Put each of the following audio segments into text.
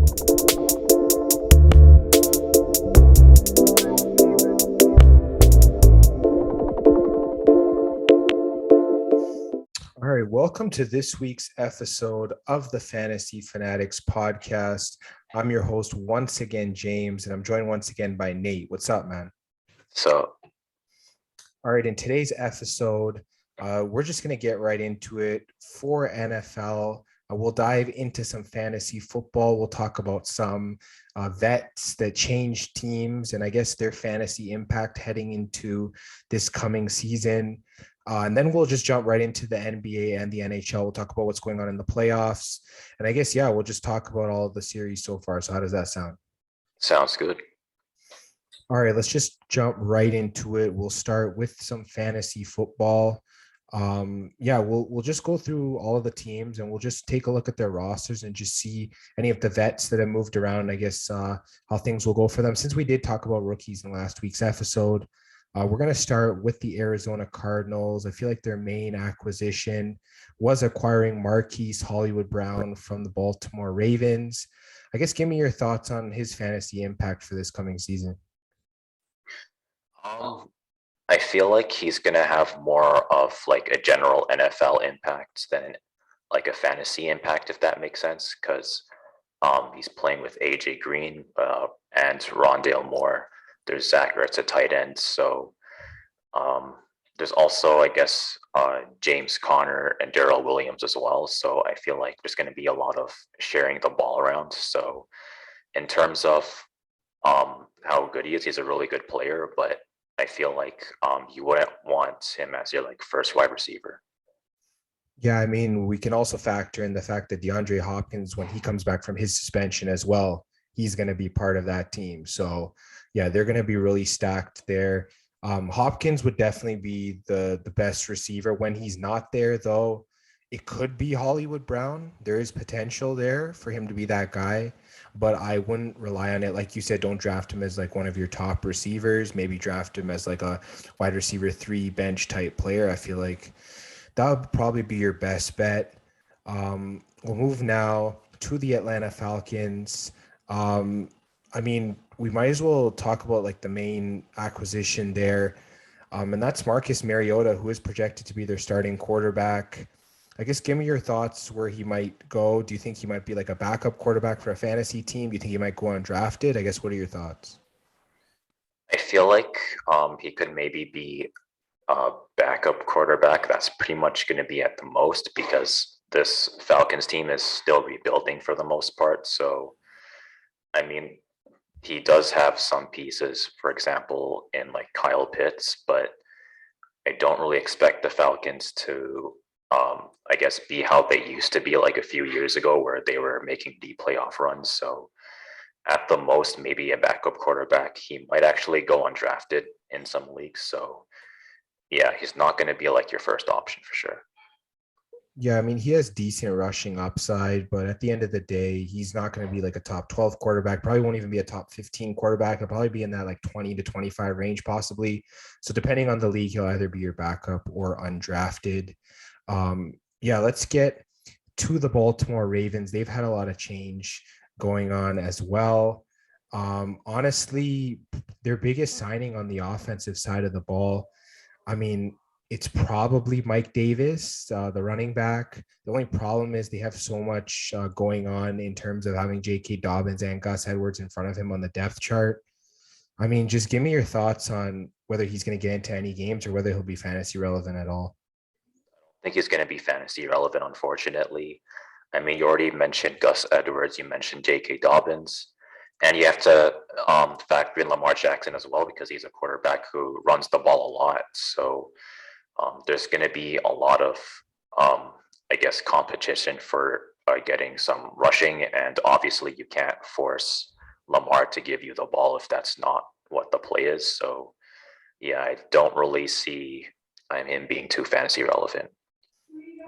All right, welcome to this week's episode of the Fantasy Fanatics Podcast. I'm your host once again, James, and I'm joined once again by Nate. What's up, man? So, all right, in today's episode, we're just going to get right into it for NFL. We'll dive into some fantasy football. We'll talk about some vets that changed teams and I guess their fantasy impact heading into this coming season. And then we'll just jump right into the NBA and the NHL. We'll talk about what's going on in the playoffs. And I guess, we'll just talk about all of the series so far. So how does that sound? sounds good. All right, let's just jump right into it. We'll start with some fantasy football. We'll just go through all of the teams and we'll just take a look at their rosters and just see any of the vets that have moved around, I guess, how things will go for them. Since we did talk about rookies in last week's episode, we're going to start with the Arizona Cardinals. I feel like their main acquisition was acquiring Marquise Hollywood Brown from the Baltimore Ravens. I guess give me your thoughts on his fantasy impact for this coming season. I feel like he's going to have more of like a general NFL impact than like a fantasy impact, if that makes sense, because he's playing with AJ Green and Rondale Moore. There's Zach Ertz at tight end. So there's also, I guess, James Conner and Darrell Williams as well. So I feel like there's going to be a lot of sharing the ball around. So in terms of how good he is, he's a really good player, but I feel like you wouldn't want him as your like first wide receiver. Yeah, I mean, we can also factor in the fact that DeAndre Hopkins, when he comes back from his suspension as well, he's going to be part of that team. So yeah, they're going to be really stacked there. Hopkins would definitely be the best receiver. When he's not there, though, it could be Hollywood Brown. There is potential there for him to be that guy, but I wouldn't rely on it. Like you said, don't draft him as like one of your top receivers. Maybe draft him as like a wide receiver 3 bench type player. I feel like that would probably be your best bet. We'll move now to the Atlanta Falcons. I mean, we might as well talk about like the main acquisition there. And that's Marcus Mariota, who is projected to be their starting quarterback. I guess give me your thoughts where he might go. Do you think he might be like a backup quarterback for a fantasy team? Do you think he might go undrafted? I guess, what are your thoughts? I feel like he could maybe be a backup quarterback. That's pretty much going to be at the most because this Falcons team is still rebuilding for the most part. So, I mean, he does have some pieces, for example, in like Kyle Pitts, but I don't really expect the Falcons to, I guess, be how they used to be like a few years ago where they were making deep playoff runs. So at the most, maybe a backup quarterback. He might actually go undrafted in some leagues. So yeah, he's not going to be like your first option for sure. Yeah, I mean, he has decent rushing upside, but at the end of the day, he's not going to be like a top 12 quarterback. Probably won't even be a top 15 quarterback. He'll probably be in that like 20 to 25 range, possibly. So depending on the league, he'll either be your backup or undrafted. Let's get to the Baltimore Ravens. They've had a lot of change going on as well. Honestly, their biggest signing on the offensive side of the ball, I mean, it's probably Mike Davis, the running back. The only problem is they have so much going on in terms of having J.K. Dobbins and Gus Edwards in front of him on the depth chart. I mean, just give me your thoughts on whether he's going to get into any games or whether he'll be fantasy relevant at all. I think he's going to be fantasy relevant, unfortunately. I mean, you already mentioned Gus Edwards, you mentioned J.K. Dobbins, and you have to factor in Lamar Jackson as well because he's a quarterback who runs the ball a lot. So there's going to be a lot of, I guess, competition for getting some rushing. And obviously, you can't force Lamar to give you the ball if that's not what the play is. So, yeah, I don't really see him being too fantasy relevant.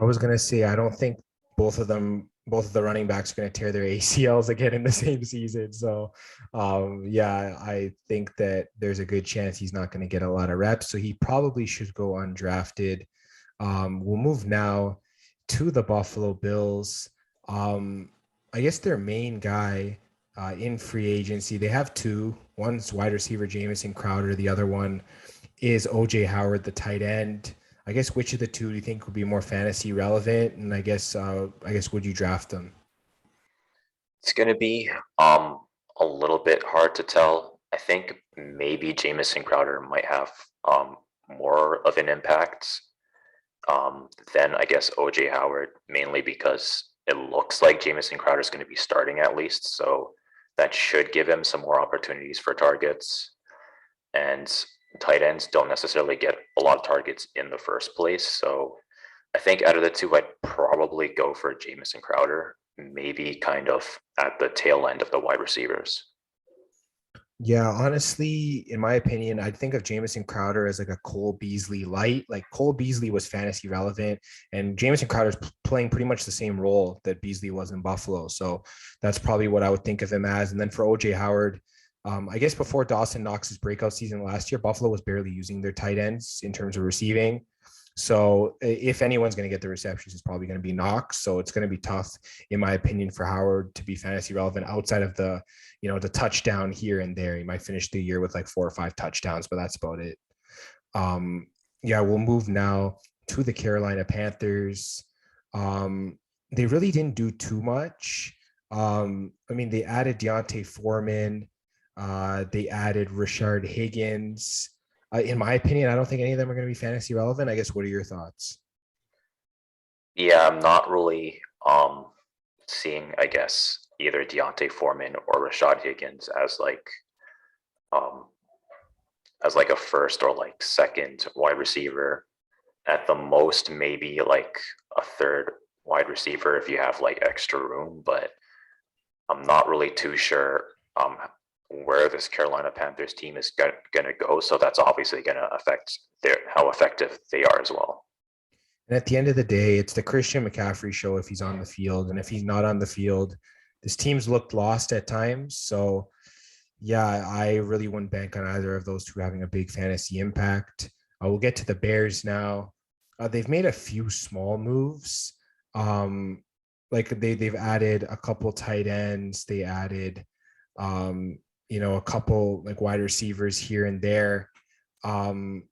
I was going to say, I don't think both of the running backs are going to tear their ACLs again in the same season. So, I think that there's a good chance he's not going to get a lot of reps. So he probably should go undrafted. We'll move now to the Buffalo Bills. I guess their main guy in free agency. They have two. One's wide receiver Jamison Crowder. The other one is OJ Howard, the tight end. I guess which of the two do you think would be more fantasy relevant? And I guess would you draft them? It's going to be a little bit hard to tell. I think maybe Jamison Crowder might have more of an impact than I guess OJ Howard, mainly because it looks like Jamison Crowder is going to be starting at least. So that should give him some more opportunities for targets. And tight ends don't necessarily get a lot of targets in the first place. So I think out of the two, I'd probably go for Jamison Crowder, maybe kind of at the tail end of the wide receivers. Yeah, honestly, in my opinion, I'd think of Jamison Crowder as like a Cole Beasley light. Like Cole Beasley was fantasy relevant, and Jamison Crowder's playing pretty much the same role that Beasley was in Buffalo. So that's probably what I would think of him as. And then for OJ Howard, I guess before Dawson Knox's breakout season last year, Buffalo was barely using their tight ends in terms of receiving. So if anyone's going to get the receptions, it's probably going to be Knox. So it's going to be tough, in my opinion, for Howard to be fantasy relevant outside of the touchdown here and there. He might finish the year with like 4 or 5 touchdowns, but that's about it. Yeah, we'll move now to the Carolina Panthers. They really didn't do too much. I mean, they added Deontay Foreman. They added Rashard Higgins. In my opinion, I don't think any of them are going to be fantasy relevant. I guess, what are your thoughts? Yeah, I'm not really seeing, I guess, either Deontay Foreman or Rashad Higgins um as like a first or like second wide receiver. At the most, maybe like a third wide receiver if you have like extra room, but I'm not really too sure where this Carolina Panthers team is going to go. So that's obviously going to affect how effective they are as well. And at the end of the day, it's the Christian McCaffrey show if he's on the field. And if he's not on the field, this team's looked lost at times. So, yeah, I really wouldn't bank on either of those two having a big fantasy impact. We'll get to the Bears now. They've made a few small moves. Like they've added a couple tight ends. They added, a couple like wide receivers here and there. Um,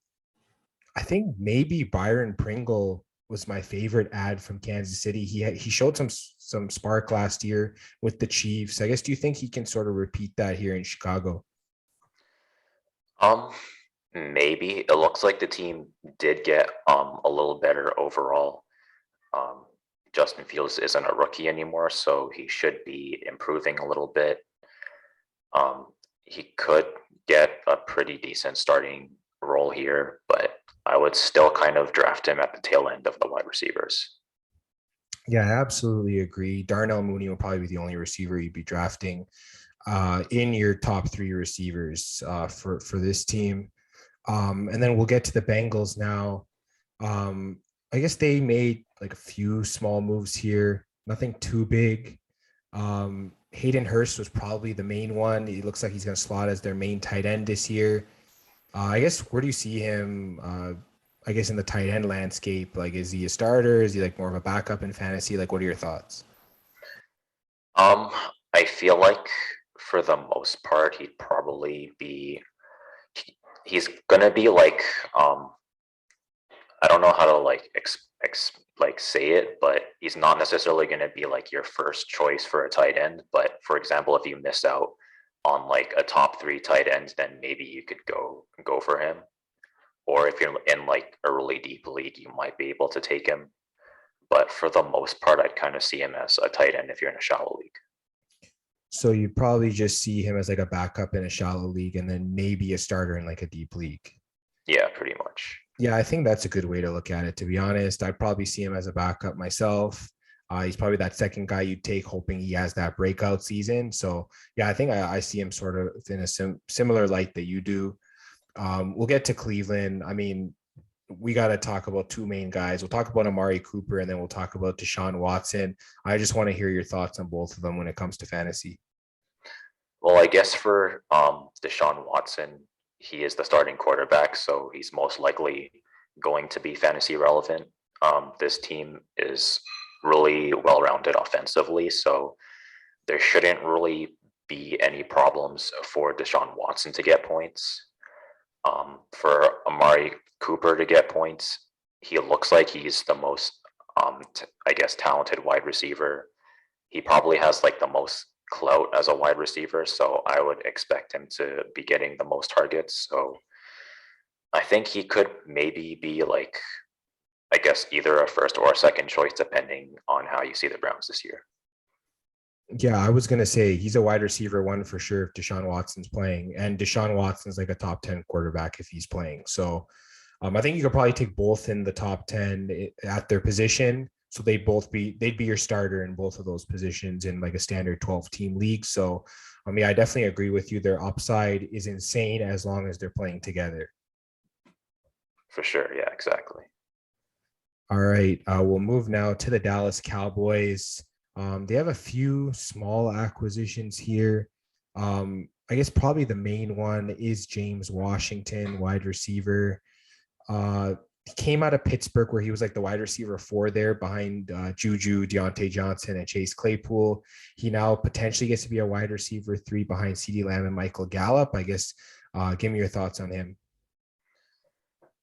I think maybe Byron Pringle was my favorite ad from Kansas City. He showed some spark last year with the Chiefs. I guess, do you think he can sort of repeat that here in Chicago? Um, Maybe it looks like the team did get a little better overall. Um, Justin Fields isn't a rookie anymore, so he should be improving a little bit. He could get a pretty decent starting role here, but I would still kind of draft him at the tail end of the wide receivers. Yeah, I absolutely agree. Darnell Mooney will probably be the only receiver you'd be drafting in your top 3 receivers for this team. And then we'll get to the Bengals now. I guess they made like a few small moves here, nothing too big. Hayden Hurst was probably the main one. It looks like he's going to slot as their main tight end this year. I guess, where do you see him? I guess in the tight end landscape, like, is he a starter? Is he like more of a backup in fantasy? Like, what are your thoughts? Um, I feel like for the most part, he'd probably be. He's gonna be like I don't know how to like like say it, but he's not necessarily going to be like your first choice for a tight end. But for example, if you miss out on like a top 3 tight end, then maybe you could go for him. Or if you're in like a really deep league, you might be able to take him. But for the most part, I'd kind of see him as a tight end if you're in a shallow league. So you probably just see him as like a backup in a shallow league and then maybe a starter in like a deep league. Yeah, pretty much. Yeah, I think that's a good way to look at it, to be honest. I'd probably see him as a backup myself. He's probably that second guy you take, hoping he has that breakout season. So, yeah, I think I see him sort of in a similar light that you do. We'll get to Cleveland. I mean, we got to talk about 2 main guys. We'll talk about Amari Cooper, and then we'll talk about Deshaun Watson. I just want to hear your thoughts on both of them when it comes to fantasy. Well, I guess for Deshaun Watson, he is the starting quarterback, so he's most likely going to be fantasy relevant. This team is really well-rounded offensively, so there shouldn't really be any problems for Deshaun Watson to get points. For Amari Cooper to get points, he looks like he's the most, talented wide receiver. He probably has like the most clout as a wide receiver, so I would expect him to be getting the most targets. So I think he could maybe be like, I guess, either a first or a second choice, depending on how you see the Browns this year. Yeah, I was gonna say he's a wide receiver one for sure if Deshaun Watson's playing, and Deshaun Watson's like a top 10 quarterback if he's playing. So I think you could probably take both in the top 10 at their position. So they'd be your starter in both of those positions in like a standard 12 team league. So I definitely agree with you. Their upside is insane as long as they're playing together. For sure, yeah, exactly. All right, we'll move now to the Dallas Cowboys. They have a few small acquisitions here. I guess probably the main one is James Washington, wide receiver. He came out of Pittsburgh where he was like the wide receiver 4 there behind Juju, Deontay Johnson, and Chase Claypool. He now potentially gets to be a wide receiver 3 behind CeeDee Lamb and Michael Gallup. I guess give me your thoughts on him.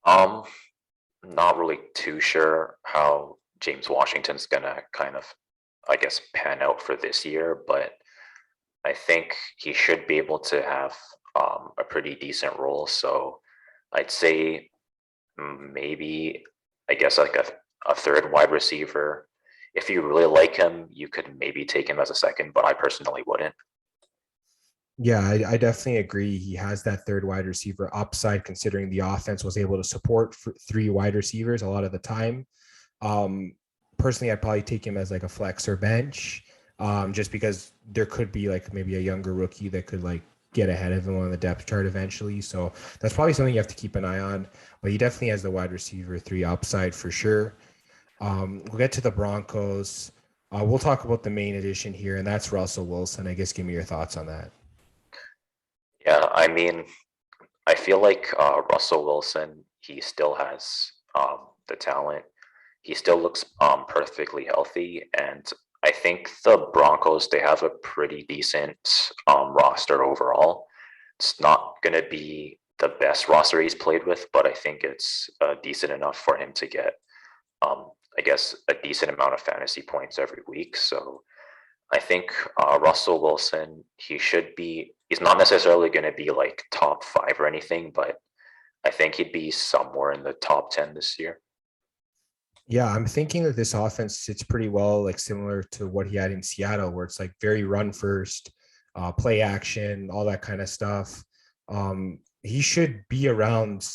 Not really too sure how James Washington's gonna kind of, I guess, pan out for this year, but I think he should be able to have a pretty decent role. So I'd say maybe, I guess, like a third wide receiver. If you really like him, you could maybe take him as a second, but I personally wouldn't. Yeah, I definitely agree. He has that third wide receiver upside, considering the offense was able to support 3 wide receivers a lot of the time. Personally, I'd probably take him as like a flex or bench, just because there could be like maybe a younger rookie that could like get ahead of him on the depth chart eventually. So that's probably something you have to keep an eye on. But he definitely has the wide receiver 3 upside for sure. We'll get to the Broncos. We'll talk about the main addition here, and that's Russell Wilson. I guess give me your thoughts on that. Yeah, I mean, I feel like Russell Wilson, he still has the talent. He still looks perfectly healthy, and I think the Broncos, they have a pretty decent roster overall. It's not going to be the best roster he's played with, but I think it's decent enough for him to get, I guess, a decent amount of fantasy points every week. So I think Russell Wilson, he's not necessarily going to be like top 5 or anything, but I think he'd be somewhere in the top 10 this year. Yeah, I'm thinking that this offense sits pretty well, like similar to what he had in Seattle, where it's like very run first, play action, all that kind of stuff. He should be around.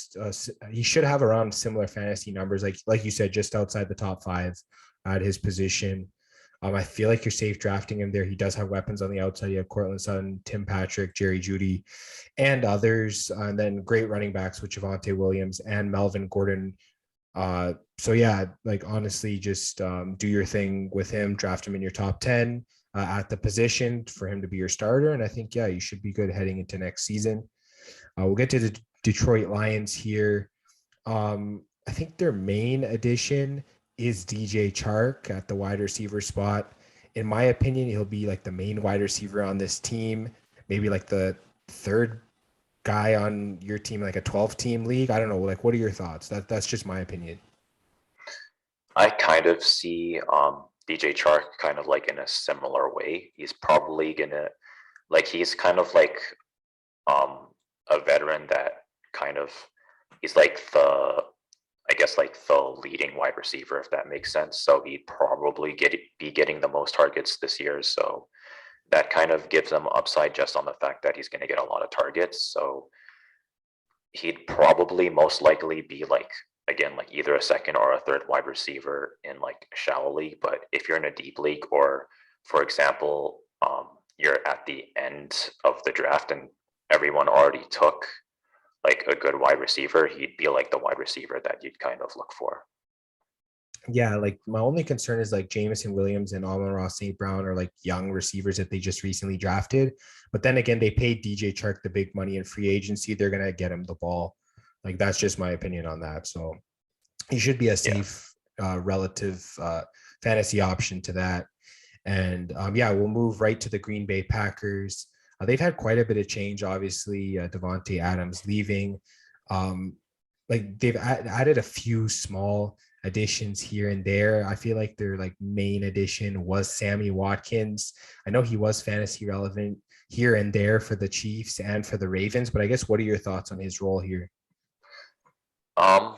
He should have around similar fantasy numbers, like you said, just outside the top 5 at his position. I feel like you're safe drafting him there. He does have weapons on the outside. You have Cortland Sutton, Tim Patrick, Jerry Jeudy, and others, and then great running backs with Javonte Williams and Melvin Gordon. So yeah, like honestly, just do your thing with him, draft him in your top 10 at the position for him to be your starter. And I think, yeah, you should be good heading into next season. We'll get to the Detroit Lions here. I think their main addition is DJ Chark at the wide receiver spot. In my opinion, he'll be like the main wide receiver on this team, maybe like the third guy on your team, like a 12-team league. I don't know. Like, what are your thoughts? That's just my opinion. I kind of see DJ Chark kind of like in a similar way. He's probably gonna, like, he's kind of like a veteran that kind of, he's like the, I guess, like the leading wide receiver, if that makes sense. So he'd probably be getting the most targets this year. So that kind of gives him upside just on the fact that he's going to get a lot of targets. So he'd probably most likely be like, again, like either a second or a third wide receiver in like a shallow league. But if you're in a deep league, or for example, you're at the end of the draft and everyone already took like a good wide receiver, he'd be like the wide receiver that you'd kind of look for. Yeah, like my only concern is like Jameson Williams and Amon-Ra St. Brown are like young receivers that they just recently drafted. But then again, they paid DJ Chark the big money in free agency. They're going to get him the ball. Like, that's just my opinion on that. So he should be a safe relative fantasy option to that. And yeah, we'll move right to the Green Bay Packers. They've had quite a bit of change, obviously. Devontae Adams leaving. Um, like they've added a few small additions here and there. I feel like their like main addition was Sammy Watkins. I know he was fantasy relevant here and there for the Chiefs and for the Ravens, but I guess what are your thoughts on his role here? Um,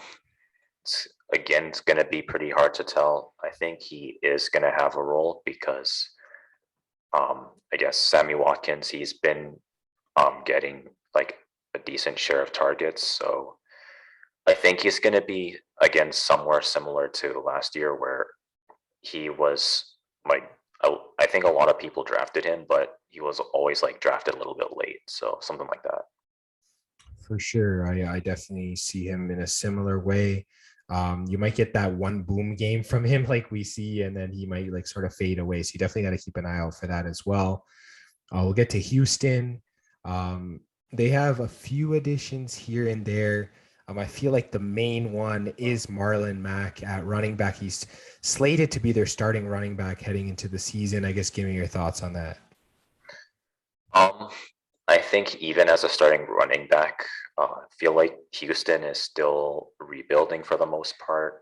Again, it's going to be pretty hard to tell. I think he is going to have a role because I guess Sammy Watkins, he's been getting like a decent share of targets. So I think he's going to be, again, somewhere similar to last year where he was like, I think a lot of people drafted him, but he was always like drafted a little bit late. So something like that. For sure. I definitely see him in a similar way. You might get that one boom game from him, like we see, and then he might like sort of fade away. So you definitely got to keep an eye out for that as well. We'll get to Houston. They have a few additions here and there. I feel like the main one is Marlon Mack at running back. He's slated to be their starting running back heading into the season. I guess give me your thoughts on that. Um, I think even as a starting running back, I feel like Houston is still rebuilding for the most part.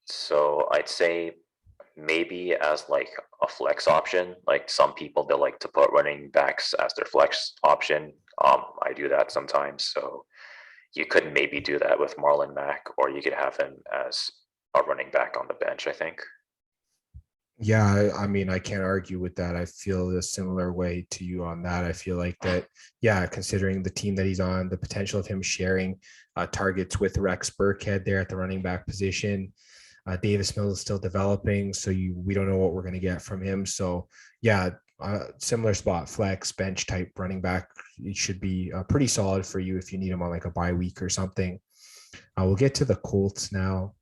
So I'd say maybe as like a flex option, like some people they like to put running backs as their flex option. I do that sometimes. So you could maybe do that with Marlon Mack, or you could have him as a running back on the bench, I think. Yeah, I mean, I can't argue with that. I feel a similar way to you on that. I feel like that, yeah, considering the team that he's on, the potential of him sharing targets with Rex Burkhead there at the running back position. Davis Mills is still developing, so we don't know what we're going to get from him. So, yeah, similar spot, flex, bench type running back. It should be pretty solid for you if you need him on like a bye week or something. We'll get to the Colts now.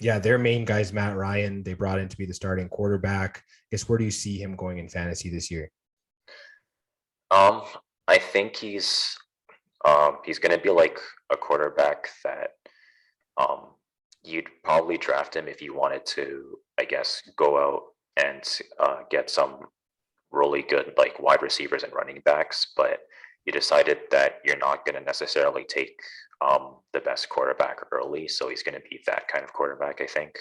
Yeah, their main guy's Matt Ryan. They brought in to be the starting quarterback. I guess where do you see him going in fantasy this year? Um, I think he's going to be like a quarterback that um you'd probably draft him if you wanted to, I guess, go out and get some really good like wide receivers and running backs, but you decided that you're not going to necessarily take the best quarterback early, so he's going to be that kind of quarterback, I think.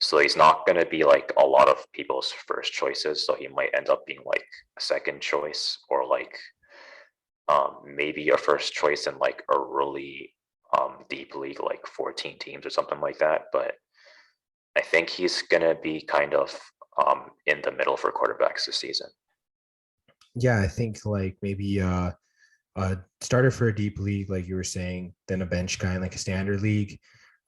So he's not going to be like a lot of people's first choices, so he might end up being like a second choice or like maybe a first choice in like a really deep league, like 14 teams or something like that. But I think he's going to be kind of in the middle for quarterbacks this season. Yeah, I think like maybe a starter for a deep league, like you were saying, then a bench guy in like a standard league.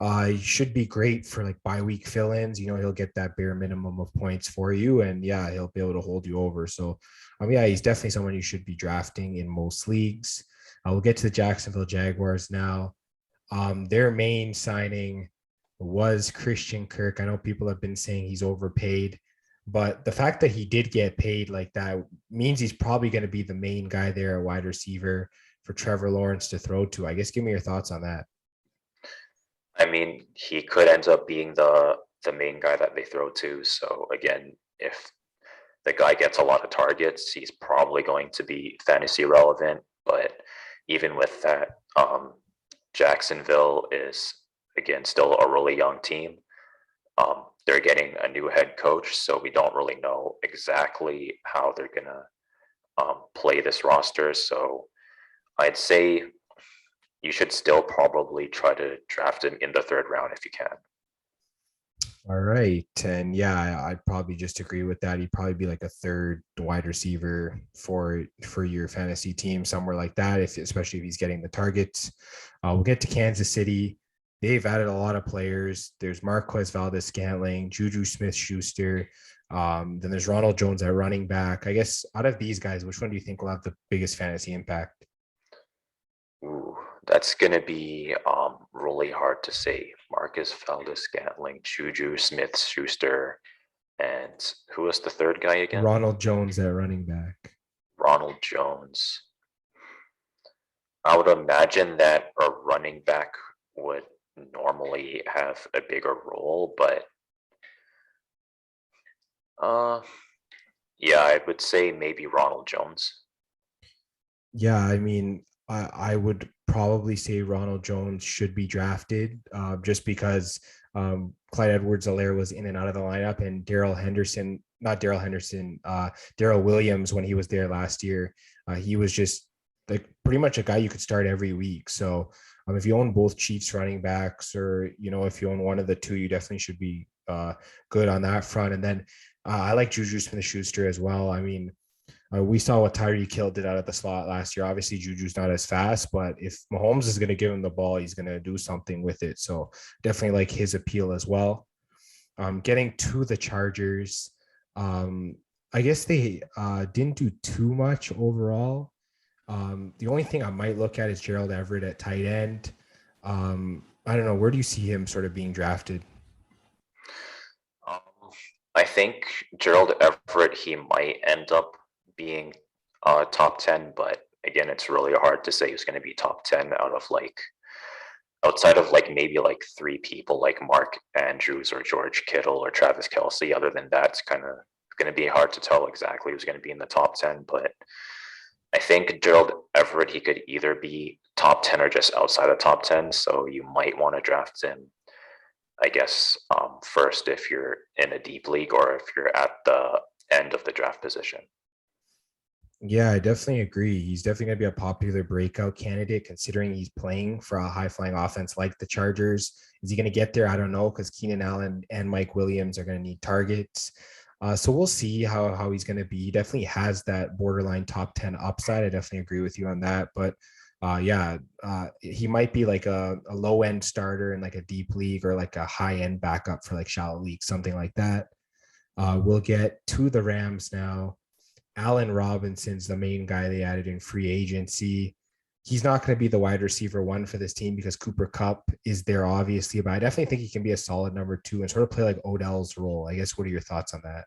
He should be great for like bye week fill-ins. You know, he'll get that bare minimum of points for you, and yeah, he'll be able to hold you over. So, yeah, he's definitely someone you should be drafting in most leagues. We'll get to the Jacksonville Jaguars now. Their main signing was Christian Kirk. I know people have been saying he's overpaid, but the fact that he did get paid like that means he's probably going to be the main guy there, a wide receiver for Trevor Lawrence to throw to. I guess give me your thoughts on that. I mean, he could end up being the main guy that they throw to. So again, if the guy gets a lot of targets, he's probably going to be fantasy relevant. But even with that, Jacksonville is again still a really young team. They're getting a new head coach, so we don't really know exactly how they're gonna play this roster. So I'd say you should still probably try to draft him in the third round if you can. All right. And yeah, I'd probably just agree with that. He'd probably be like a third wide receiver for your fantasy team, somewhere like that, if especially if he's getting the targets. We'll get to Kansas City. They've added a lot of players. There's Marquez Valdez-Scantling, Juju Smith-Schuster. Then there's Ronald Jones at running back. I guess out of these guys, which one do you think will have the biggest fantasy impact? Ooh, that's gonna be really hard to say. Marcus Valdez Scantling, Juju Smith Schuster, and who was the third guy again? Ronald Jones at running back. Ronald Jones. I would imagine that a running back would normally have a bigger role, but uh Yeah, I would say maybe Ronald Jones. Yeah, I mean, I would probably say Ronald Jones should be drafted just because Clyde Edwards-Helaire was in and out of the lineup, and Daryl Williams, when he was there last year, he was just like pretty much a guy you could start every week. So if you own both Chiefs running backs, or if you own one of the two, you definitely should be good on that front. And then I like Juju Smith-Schuster as well. I mean, we saw what Tyreek Hill did out of the slot last year. Obviously, Juju's not as fast, but if Mahomes is going to give him the ball, he's going to do something with it. So definitely like his appeal as well. Getting to the Chargers, I guess they didn't do too much overall. The only thing I might look at is Gerald Everett at tight end. I don't know. Where do you see him sort of being drafted? Um, I think Gerald Everett, he might end up being top 10, but again, it's really hard to say who's going to be top 10 outside of like maybe like three people like Mark Andrews or George Kittle or Travis Kelsey. Other than that, it's kind of going to be hard to tell exactly who's going to be in the top 10. But I think Gerald Everett, he could either be top 10 or just outside of top 10. So you might want to draft him, I guess, first if you're in a deep league or if you're at the end of the draft position. Yeah, I definitely agree. He's definitely going to be a popular breakout candidate considering he's playing for a high flying offense like the Chargers. Is he going to get there? I don't know, because Keenan Allen and Mike Williams are going to need targets. So we'll see how he's going to be. He definitely has that borderline top 10 upside. I definitely agree with you on that. But he might be like a low end starter in like a deep league or like a high end backup for like shallow league, something like that. We'll get to the Rams now. Allen Robinson's the main guy they added in free agency. He's not going to be the wide receiver one for this team because Cooper Kupp is there, obviously, but I definitely think he can be a solid number two and sort of play like Odell's role. I guess, what are your thoughts on that?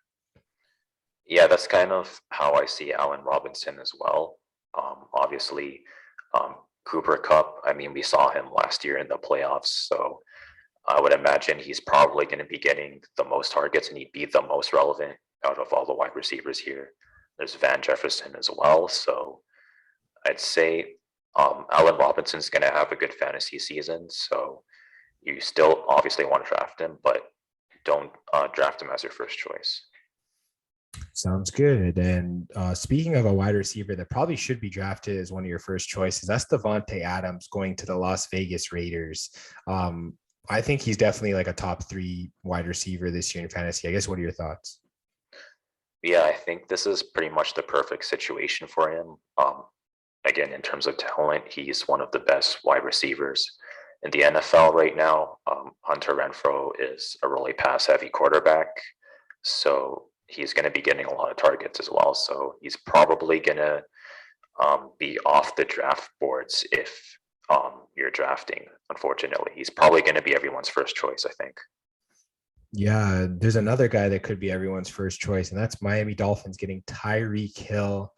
Yeah, that's kind of how I see Allen Robinson as well. Obviously, Cooper Cup, I mean, we saw him last year in the playoffs, so I would imagine he's probably going to be getting the most targets and he'd be the most relevant out of all the wide receivers here. There's Van Jefferson as well, so I'd say Allen Robinson's going to have a good fantasy season, so you still obviously want to draft him, but don't draft him as your first choice. Sounds good. And speaking of a wide receiver that probably should be drafted as one of your first choices, that's Devontae Adams going to the Las Vegas Raiders. I think he's definitely like a top three wide receiver this year in fantasy. I guess, what are your thoughts? Yeah, I think this is pretty much the perfect situation for him. Again, in terms of talent, he's one of the best wide receivers in the NFL right now. Hunter Renfrow is a really pass-heavy quarterback, so he's going to be getting a lot of targets as well. So he's probably going to be off the draft boards if you're drafting. Unfortunately, he's probably going to be everyone's first choice, I think. Yeah, there's another guy that could be everyone's first choice, and that's Miami Dolphins getting Tyreek Hill.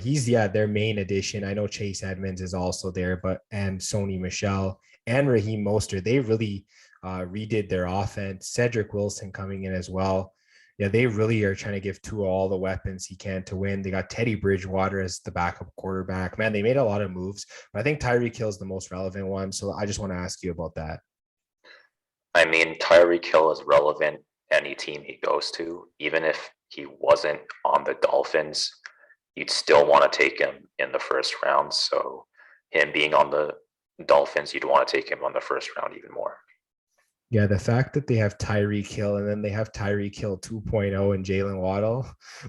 He's their main addition. I know Chase Edmonds is also there, and Sony Michelle and Raheem Mostert, they really redid their offense. Cedric Wilson coming in as well. Yeah, they really are trying to give Tua all the weapons he can to win. They got Teddy Bridgewater as the backup quarterback. Man, they made a lot of moves, but I think Tyreek Hill is the most relevant one. So I just want to ask you about that. I mean, Tyreek Hill is relevant any team he goes to. Even if he wasn't on the Dolphins, you'd still want to take him in the first round. So him being on the Dolphins, you'd want to take him on the first round even more. Yeah, the fact that they have Tyreek Hill and then they have Tyreek Hill 2.0 and Jalen Waddle,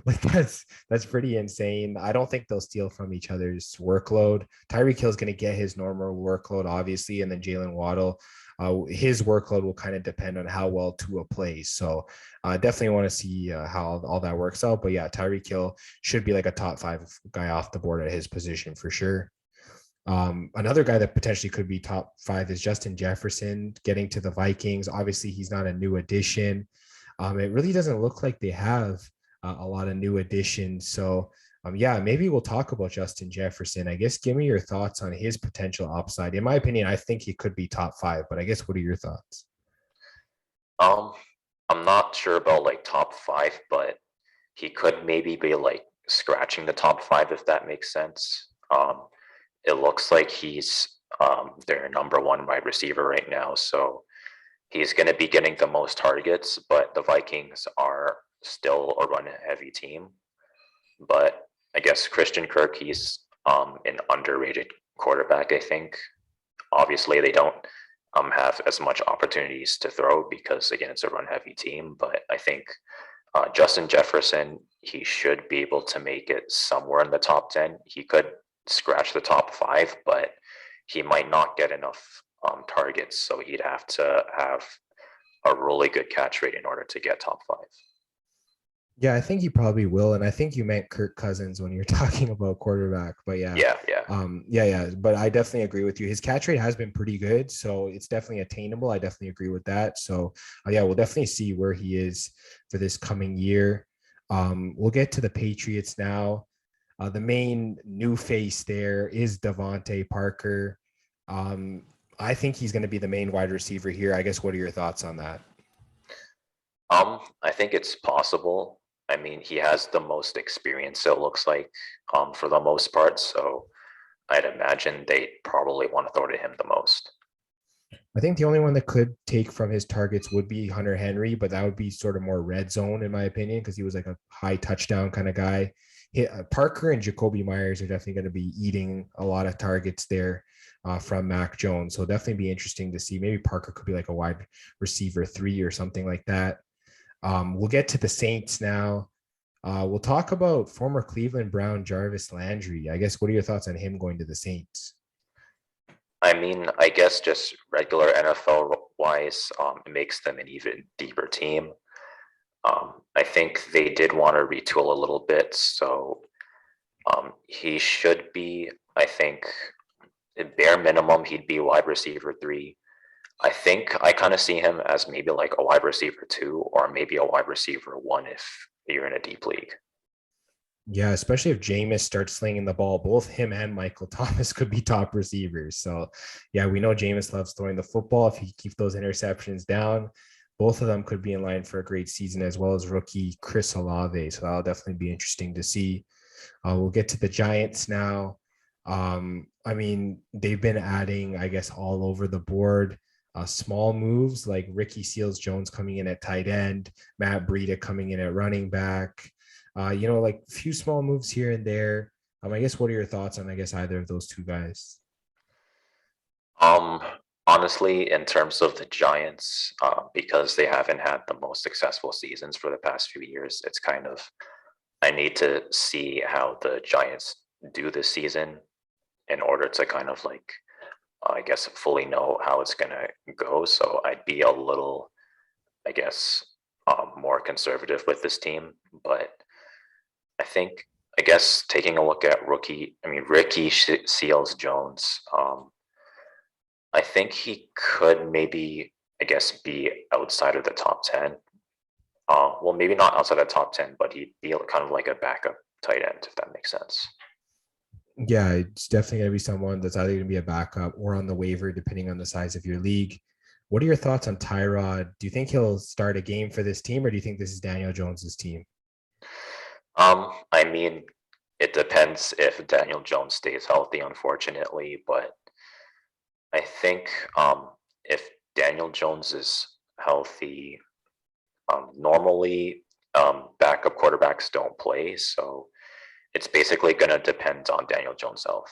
like that's pretty insane. I don't think they'll steal from each other's workload. Tyreek Hill is going to get his normal workload, obviously, and then Jalen Waddle, his workload will kind of depend on how well Tua plays. So definitely want to see how all that works out. But yeah, Tyreek Hill should be like a top five guy off the board at his position for sure. Another guy that potentially could be top five is Justin Jefferson getting to the Vikings. Obviously, he's not a new addition. It really doesn't look like they have a lot of new additions. So, maybe we'll talk about Justin Jefferson. I guess give me your thoughts on his potential upside. In my opinion, I think he could be top five, but I guess what are your thoughts? Um, I'm not sure about like top five, but he could maybe be like scratching the top five if that makes sense. It looks like he's their number one wide receiver right now, so he's going to be getting the most targets. But the Vikings are still a run-heavy team. But I guess Christian Kirk, he's an underrated quarterback. I think obviously they don't have as much opportunities to throw because again it's a run-heavy team. But I think Justin Jefferson, he should be able to make it somewhere in the top 10. He could scratch the top five, but he might not get enough targets. So he'd have to have a really good catch rate in order to get top five. Yeah, I think he probably will. And I think you meant Kirk Cousins when you're talking about quarterback. But Yeah. yeah. But I definitely agree with you. His catch rate has been pretty good, so it's definitely attainable. I definitely agree with that. So yeah, we'll definitely see where he is for this coming year. We'll get to the Patriots now. The main new face there is Devontae Parker. I think he's going to be the main wide receiver here. I guess what are your thoughts on that? I think it's possible. I mean, he has the most experience, it looks like, for the most part. So I'd imagine they probably want to throw to him the most. I think the only one that could take from his targets would be Hunter Henry, but that would be sort of more red zone in my opinion, because he was like a high touchdown kind of guy. Parker and Jacoby Myers are definitely going to be eating a lot of targets there from Mac Jones. So definitely be interesting to see. Maybe Parker could be like a wide receiver 3 or something like that. We'll get to the Saints now. We'll talk about former Cleveland Brown Jarvis Landry. I guess what are your thoughts on him going to the Saints? I mean, I guess just regular NFL wise, it makes them an even deeper team. I think they did want to retool a little bit, so he should be, I think, at bare minimum, he'd be wide receiver 3. I think I kind of see him as maybe like a wide receiver 2 or maybe a wide receiver 1 if you're in a deep league. Yeah, especially if Jameis starts slinging the ball, both him and Michael Thomas could be top receivers. So, yeah, we know Jameis loves throwing the football. If he keeps those interceptions down, both of them could be in line for a great season, as well as rookie Chris Olave. So that'll definitely be interesting to see. We'll get to the Giants now. I mean, they've been adding, I guess, all over the board. Small moves like Ricky Seals-Jones coming in at tight end, Matt Breida coming in at running back. Like a few small moves here and there. I guess what are your thoughts on, I guess, either of those two guys? Um, Honestly, in terms of the Giants, because they haven't had the most successful seasons for the past few years, it's kind of I need to see how the Giants do this season in order to kind of like I guess fully know how it's gonna go. So I'd be a little, I guess, more conservative with this team, but I think, I guess, taking a look at Ricky Seals Jones, I think he could maybe, I guess, be outside of the top 10. Well, maybe not outside of the top 10, but he'd be kind of like a backup tight end, if that makes sense. Yeah, it's definitely going to be someone that's either going to be a backup or on the waiver, depending on the size of your league. What are your thoughts on Tyrod? Do you think he'll start a game for this team, or do you think this is Daniel Jones's team? I mean, it depends if Daniel Jones stays healthy, unfortunately, but I think if Daniel Jones is healthy, normally backup quarterbacks don't play, so it's basically going to depend on Daniel Jones' health.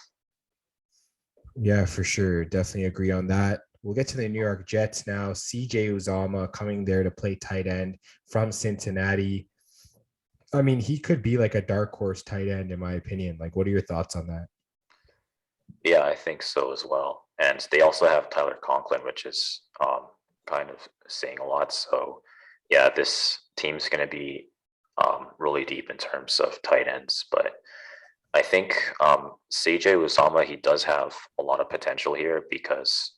Yeah, for sure. Definitely agree on that. We'll get to the New York Jets now. CJ Uzama coming there to play tight end from Cincinnati. I mean, he could be like a dark horse tight end, in my opinion. Like, what are your thoughts on that? Yeah, I think so as well. And they also have Tyler Conklin, which is kind of saying a lot. So, yeah, this team's going to be really deep in terms of tight ends. But I think CJ Uzama, he does have a lot of potential here because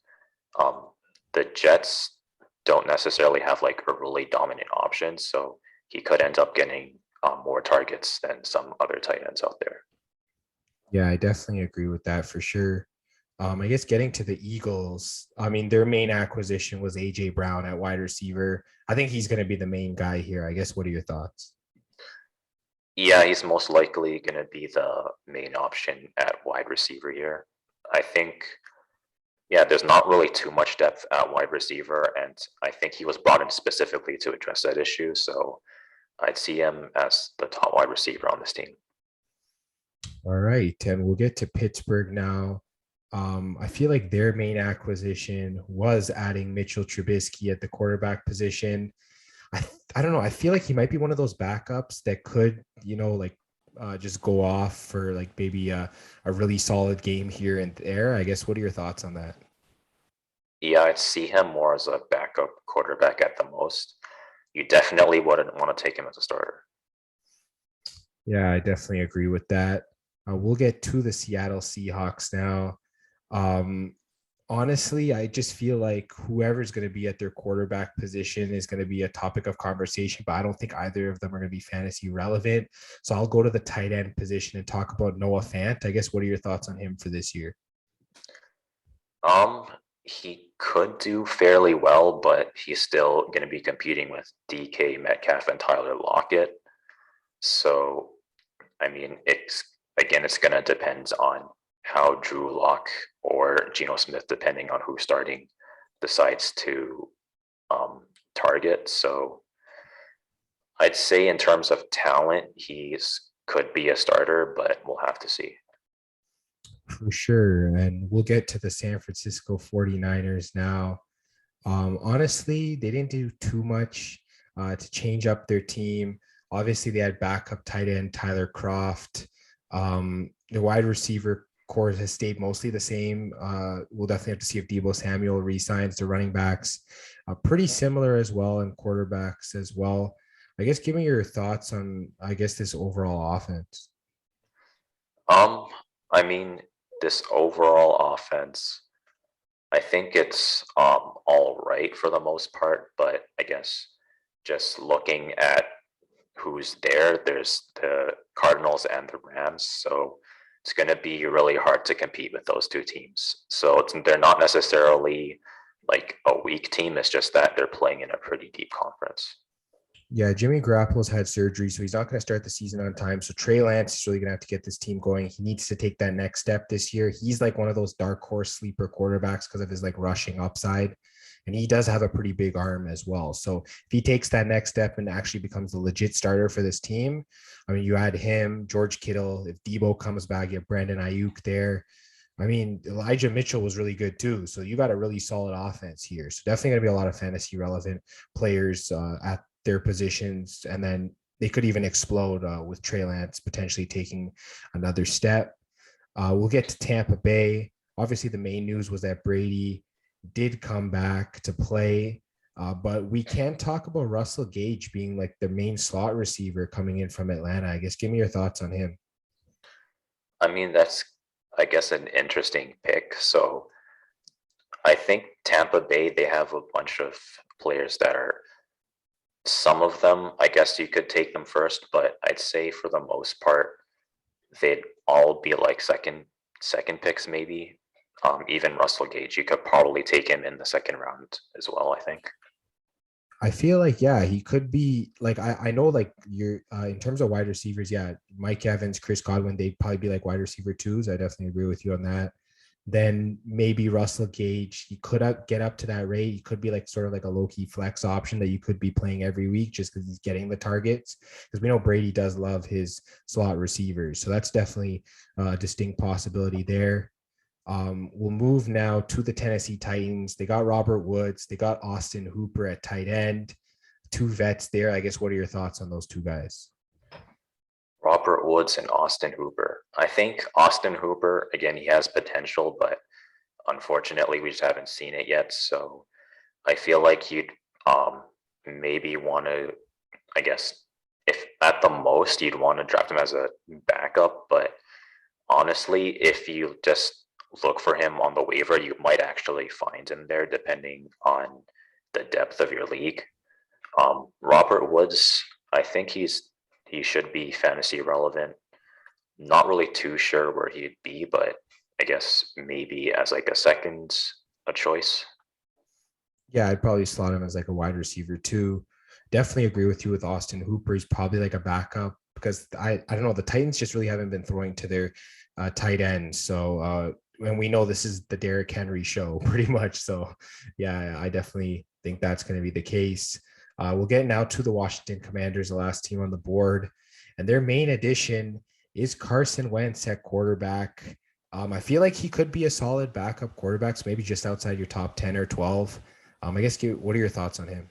um, the Jets don't necessarily have like a really dominant option. So he could end up getting more targets than some other tight ends out there. Yeah, I definitely agree with that for sure. I guess getting to the Eagles, I mean, their main acquisition was AJ Brown at wide receiver. I think he's going to be the main guy here. I guess what are your thoughts? Yeah, he's most likely going to be the main option at wide receiver here. I think, yeah, there's not really too much depth at wide receiver, and I think he was brought in specifically to address that issue. So I'd see him as the top wide receiver on this team. All right, and we'll get to Pittsburgh now. I feel like their main acquisition was adding Mitchell Trubisky at the quarterback position. I don't know. I feel like he might be one of those backups that could, just go off for like maybe a really solid game here and there. I guess, what are your thoughts on that? Yeah, I'd see him more as a backup quarterback at the most. You definitely wouldn't want to take him as a starter. Yeah, I definitely agree with that. We'll get to the Seattle Seahawks now. Um, Honestly, I just feel like whoever's going to be at their quarterback position is going to be a topic of conversation, but I don't think either of them are going to be fantasy relevant. So I'll go to the tight end position and talk about Noah Fant. I guess, what are your thoughts on him for this year? Um, he could do fairly well, but he's still going to be competing with DK Metcalf and Tyler Lockett. So, I mean, it's going to depend on how Drew Lock or Geno Smith, depending on who's starting, decides to target. So I'd say in terms of talent, he's could be a starter, but we'll have to see. For sure. And we'll get to the San Francisco 49ers now. Honestly, they didn't do too much to change up their team. Obviously, they had backup tight end Tyler Croft. The wide receiver core has stayed mostly the same. We'll definitely have to see if Deebo Samuel resigns. The running backs pretty similar as well, and quarterbacks as well. I guess give me your thoughts on, I guess, this overall offense. Um, I mean, this overall offense, I think it's all right for the most part, but I guess just looking at who's there, there's the Cardinals and the Rams, so it's going to be really hard to compete with those two teams. So they're not necessarily like a weak team. It's just that they're playing in a pretty deep conference. Yeah, Jimmy Garoppolo's had surgery, so he's not going to start the season on time. So Trey Lance is really going to have to get this team going. He needs to take that next step this year. He's like one of those dark horse sleeper quarterbacks because of his like rushing upside. And he does have a pretty big arm as well. So if he takes that next step and actually becomes a legit starter for this team, I mean, you add him, George Kittle, if Debo comes back, you have Brandon Ayuk there. I mean, Elijah Mitchell was really good too. So you got a really solid offense here. So definitely going to be a lot of fantasy relevant players at their positions. And then they could even explode with Trey Lance potentially taking another step. We'll get to Tampa Bay. Obviously, the main news was that Brady did come back to play. But we can't talk about Russell Gage being like the main slot receiver coming in from Atlanta. I guess give me your thoughts on him. I mean, that's, I guess, an interesting pick. So I think Tampa Bay, they have a bunch of players that are, some of them, I guess you could take them first, but I'd say for the most part, they'd all be like second picks maybe. Even Russell Gage, you could probably take him in the second round as well, I think. I feel like, yeah, he could be like, I know like you're in terms of wide receivers, yeah, Mike Evans, Chris Godwin, they'd probably be like wide receiver twos. I definitely agree with you on that. Then maybe Russell Gage, he could get up to that rate. He could be like sort of like a low key flex option that you could be playing every week just because he's getting the targets. Because we know Brady does love his slot receivers. So that's definitely a distinct possibility there. We'll move now to the Tennessee Titans. They got Robert Woods. They got Austin Hooper at tight end. Two vets there. I guess, what are your thoughts on those two guys? Robert Woods and Austin Hooper. I think Austin Hooper, again, he has potential, but unfortunately, we just haven't seen it yet. So I feel like you'd maybe want to, I guess, if at the most you'd want to draft him as a backup. But honestly, if you just look for him on the waiver, you might actually find him there depending on the depth of your league. Robert Woods, I think he should be fantasy relevant. Not really too sure where he'd be, but I guess maybe as like a choice. Yeah, I'd probably slot him as like a wide receiver too. Definitely agree with you with Austin Hooper. He's probably like a backup because I don't know, the Titans just really haven't been throwing to their tight end. So and we know this is the Derrick Henry show pretty much. So yeah, I definitely think that's going to be the case. We'll get now to the Washington Commanders, the last team on the board, and their main addition is Carson Wentz at quarterback. I feel like he could be a solid backup quarterback, so maybe just outside your top 10 or 12. I guess, what are your thoughts on him?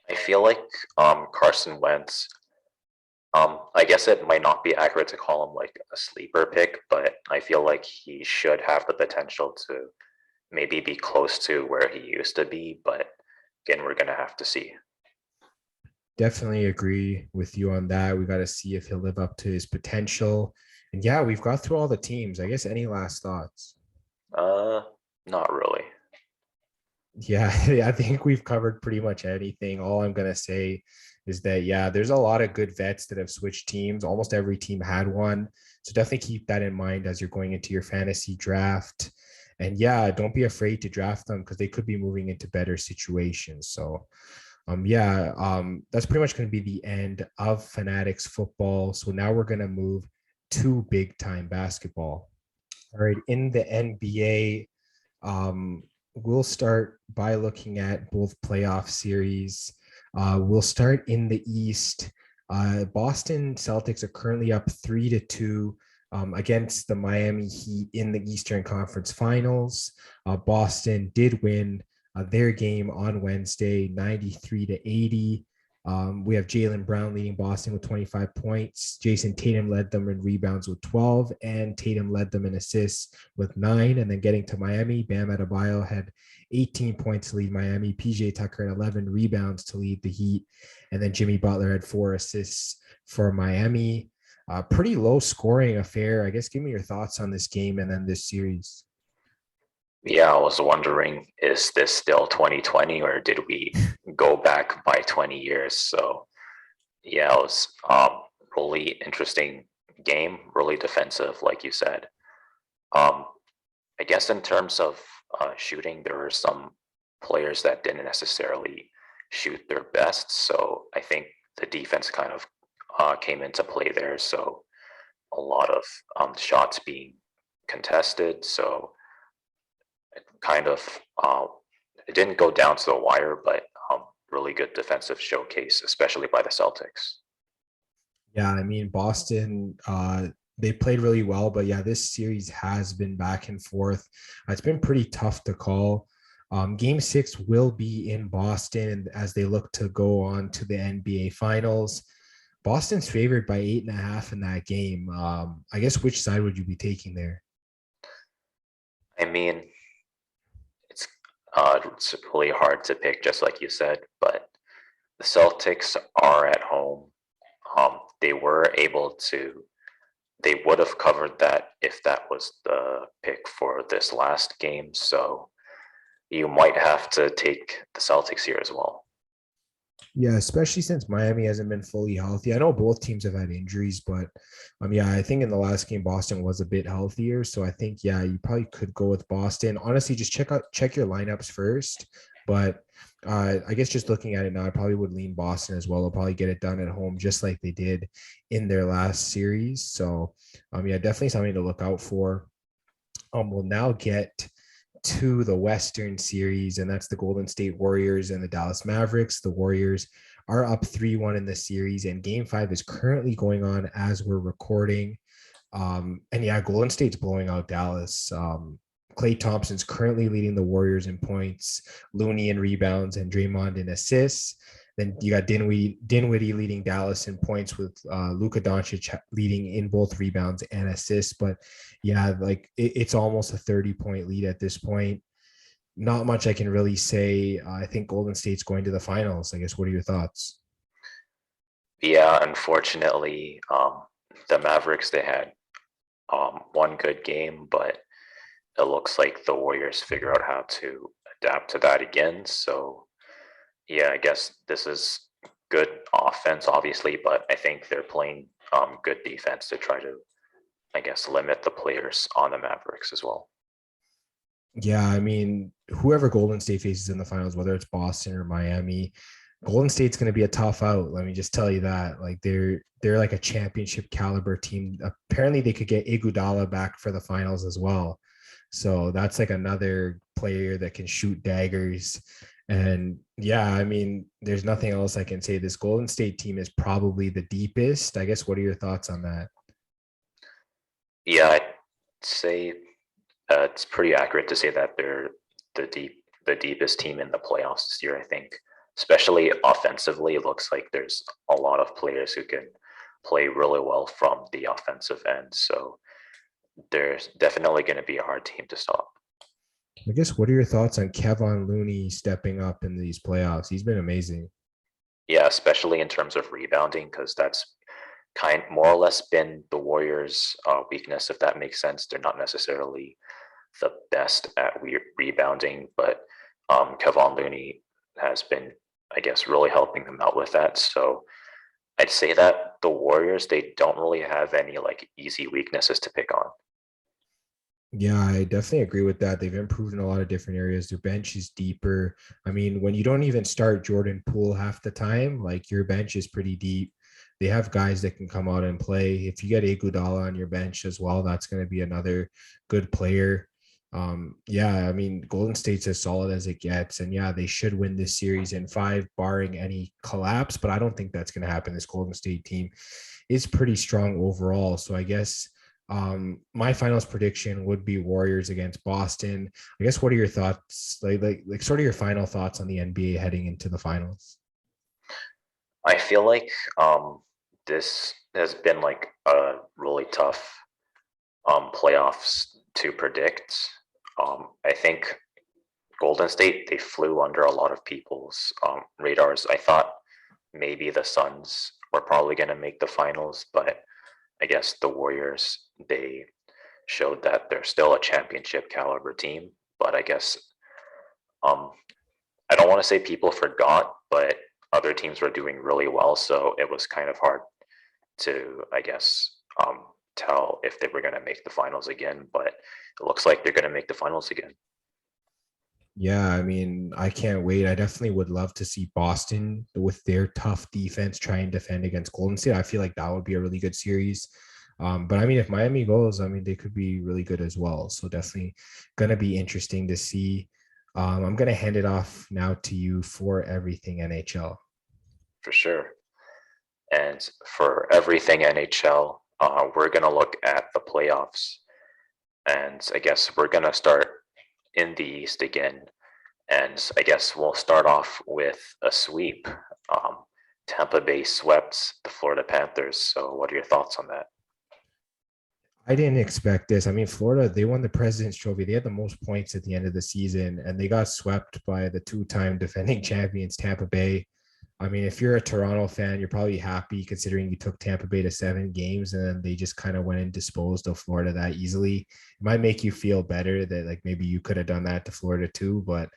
I feel like Carson Wentz, I guess it might not be accurate to call him like a sleeper pick, but I feel like he should have the potential to maybe be close to where he used to be. But again, we're going to have to see. Definitely agree with you on that. We got to see if he'll live up to his potential. And yeah, we've got through all the teams. I guess any last thoughts? Not really. Yeah, I think we've covered pretty much anything. All I'm gonna say is that yeah, there's a lot of good vets that have switched teams. Almost every team had one. So definitely keep that in mind as you're going into your fantasy draft. And yeah, don't be afraid to draft them because they could be moving into better situations. So that's pretty much going to be the end of Fanatics football. So now we're going to move to big time basketball. All right, in the NBA, we'll start by looking at both playoff series. We'll start in the East. Boston Celtics are currently up 3-2 against the Miami Heat in the Eastern Conference Finals. Boston did win their game on Wednesday, 93-80. We have Jaylen Brown leading Boston with 25 points. Jason Tatum led them in rebounds with 12, and Tatum led them in assists with 9. And then getting to Miami, Bam Adebayo had 18 points to lead Miami. PJ Tucker had 11 rebounds to lead the Heat. And then Jimmy Butler had 4 assists for Miami. Pretty low scoring affair. I guess give me your thoughts on this game and then this series. Yeah, I was wondering, is this still 2020 or did we go back by 20 years? So yeah, it was really interesting game, really defensive, like you said. I guess in terms of shooting, there were some players that didn't necessarily shoot their best. So I think the defense kind of came into play there. So a lot of shots being contested. So it kind of it didn't go down to the wire, but really good defensive showcase, especially by the Celtics. Yeah, I mean, Boston, they played really well, but yeah, this series has been back and forth. It's been pretty tough to call. Game 6 will be in Boston as they look to go on to the NBA Finals. Boston's favored by 8.5 in that game. I guess which side would you be taking there? I mean, it's really hard to pick, just like you said, but the Celtics are at home. They were able to, they would have covered that if that was the pick for this last game. So you might have to take the Celtics here as well. Yeah, especially since Miami hasn't been fully healthy. I know both teams have had injuries, but yeah, I think in the last game Boston was a bit healthier. So I think yeah, you probably could go with Boston. Honestly, just check your lineups first. But I guess just looking at it now, I probably would lean Boston as well. They'll probably get it done at home just like they did in their last series. So yeah, definitely something to look out for. We'll now get to the Western Series, and that's the Golden State Warriors and the Dallas Mavericks. The Warriors are up 3-1 in the series, and Game 5 is currently going on as we're recording. And yeah, Golden State's blowing out Dallas. Klay Thompson's currently leading the Warriors in points, Looney in rebounds, and Draymond in assists. Then you got Dinwiddie leading Dallas in points with Luka Doncic leading in both rebounds and assists. But yeah, like it's almost a 30-point lead at this point. Not much I can really say. I think Golden State's going to the finals. I guess, what are your thoughts? Yeah, unfortunately, the Mavericks, they had one good game, but it looks like the Warriors figure out how to adapt to that again. So yeah, I guess this is good offense, obviously, but I think they're playing good defense to try to, I guess, limit the players on the Mavericks as well. Yeah, I mean, whoever Golden State faces in the finals, whether it's Boston or Miami, Golden State's going to be a tough out. Let me just tell you that. Like they're like a championship caliber team. Apparently, they could get Iguodala back for the finals as well. So that's like another player that can shoot daggers. And yeah, I mean, there's nothing else I can say. This Golden State team is probably the deepest. I guess. What are your thoughts on that? Yeah, I'd say it's pretty accurate to say that they're the deepest team in the playoffs this year. I think, especially offensively, it looks like there's a lot of players who can play really well from the offensive end. So there's definitely going to be a hard team to stop. I guess. What are your thoughts on Kevon Looney stepping up in these playoffs? He's been amazing. Yeah, especially in terms of rebounding, because that's kind more or less been the Warriors' weakness, if that makes sense. They're not necessarily the best at rebounding, but Kevon Looney has been, I guess, really helping them out with that. So I'd say that the Warriors, they don't really have any like easy weaknesses to pick on. Yeah, I definitely agree with that. They've improved in a lot of different areas. Their bench is deeper. I mean, when you don't even start Jordan Poole half the time, like your bench is pretty deep. They have guys that can come out and play. If you get Iguodala on your bench as well, that's going to be another good player. Yeah, I mean, Golden State's as solid as it gets. And yeah, they should win this series in five, barring any collapse, but I don't think that's going to happen. This Golden State team is pretty strong overall. So I guess my finals prediction would be Warriors against Boston. I guess what are your thoughts, like sort of your final thoughts on the NBA heading into the finals? I feel like this has been like a really tough playoffs to predict. I think Golden State, they flew under a lot of people's radars. I thought maybe the Suns were probably going to make the finals, but I guess the Warriors, they showed that they're still a championship caliber team. But I guess um, I don't want to say people forgot, but other teams were doing really well. So it was kind of hard to, I guess, tell if they were going to make the finals again. But it looks like they're going to make the finals again. Yeah, I mean, I can't wait. I definitely would love to see Boston with their tough defense try and defend against Golden State. I feel like that would be a really good series. But I mean, if Miami goes, I mean, they could be really good as well. So definitely going to be interesting to see. I'm going to hand it off now to you for everything NHL. For sure. And for everything NHL, we're going to look at the playoffs. And I guess we're going to start in the East again. And I guess we'll start off with a sweep. Um, Tampa Bay swept the Florida Panthers. So, what are your thoughts on that? I didn't expect this. I mean, Florida, they won the President's Trophy. They had the most points at the end of the season, and they got swept by the two-time defending champions, Tampa Bay. I mean, if you're a Toronto fan, you're probably happy considering you took Tampa Bay to 7 games and then they just kind of went and disposed of Florida that easily. It might make you feel better that like maybe you could have done that to Florida too. But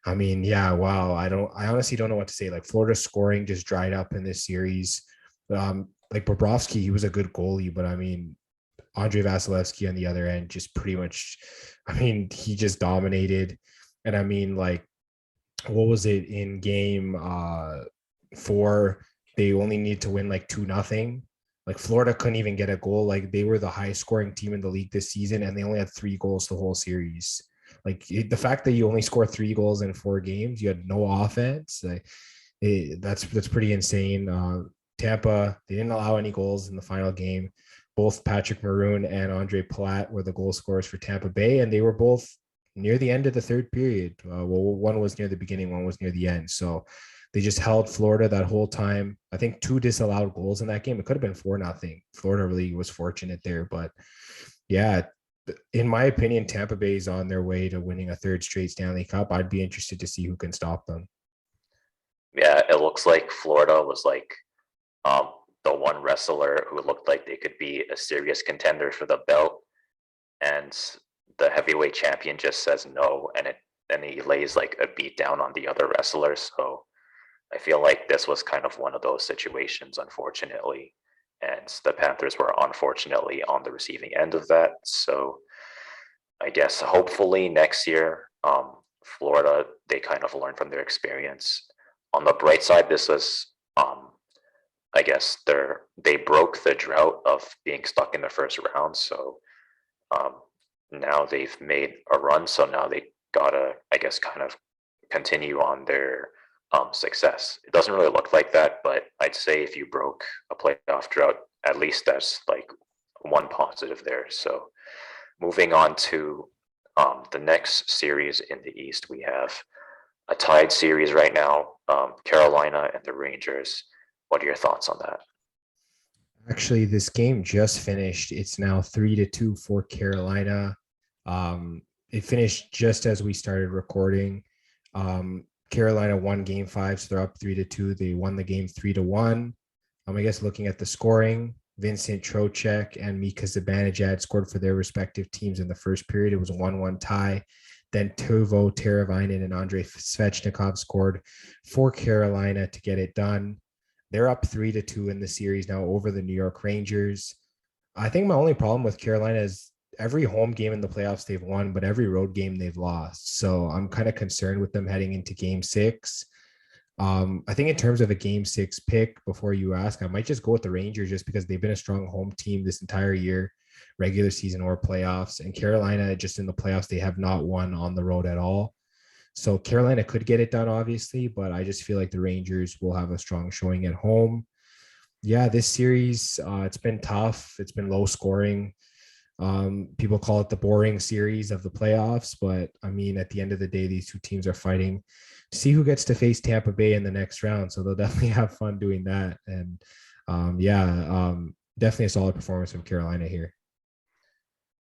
I mean, yeah, wow. I honestly don't know what to say. Like Florida's scoring just dried up in this series. Like Bobrovsky, he was a good goalie, but I mean, Andre Vasilevsky on the other end just pretty much, I mean, he just dominated. And I mean, like, what was it in game 4? They only need to win like 2-0. Like Florida couldn't even get a goal. Like they were the highest scoring team in the league this season, and they only had 3 goals the whole series. Like the fact that you only score 3 goals in 4 games, you had no offense. That's pretty insane. Tampa, they didn't allow any goals in the final game. Both Patrick Maroon and Andre Platt were the goal scorers for Tampa Bay, and they were both near the end of the third period. Well, one was near the beginning, one was near the end. So they just held Florida that whole time. I think 2 disallowed goals in that game. It could have been 4-0. Florida really was fortunate there, but yeah, in my opinion, Tampa Bay is on their way to winning a third straight Stanley Cup. I'd be interested to see who can stop them. Yeah, it looks like Florida was like um, the one wrestler who looked like they could be a serious contender for the belt. And the heavyweight champion just says no, and he lays like a beat down on the other wrestler. So I feel like this was kind of one of those situations, unfortunately. And the Panthers were unfortunately on the receiving end of that. So I guess hopefully next year, Florida, they kind of learn from their experience. on the bright side, this was, I guess, they broke the drought of being stuck in the first round. So um, now they've made a run. So now they gotta, I guess, kind of continue on their success. It doesn't really look like that, but I'd say if you broke a playoff drought, at least that's like one positive there. So moving on to the next series in the East, we have a tied series right now, Carolina and the Rangers. What are your thoughts on that? Actually, this game just finished. It's now 3-2 for Carolina. It finished just as we started recording. Carolina won game 5, so they're up 3-2. They won the game 3-1. I guess looking at the scoring, Vincent Trocheck and Mika Zibanejad scored for their respective teams in the first period. It was a 1-1 tie. Then Teuvo Teravainen and Andrei Svechnikov scored for Carolina to get it done. They're up 3-2 in the series now over the New York Rangers. I think my only problem with Carolina is every home game in the playoffs they've won, but every road game they've lost. So I'm kind of concerned with them heading into game 6. I think in terms of a game 6 pick, before you ask, I might just go with the Rangers just because they've been a strong home team this entire year, regular season or playoffs. And Carolina, just in the playoffs, they have not won on the road at all. So Carolina could get it done, obviously, but I just feel like the Rangers will have a strong showing at home. Yeah, this series, it's been tough. It's been low scoring. People call it the boring series of the playoffs, but I mean, at the end of the day, these two teams are fighting to see who gets to face Tampa Bay in the next round. So they'll definitely have fun doing that. And definitely a solid performance from Carolina here.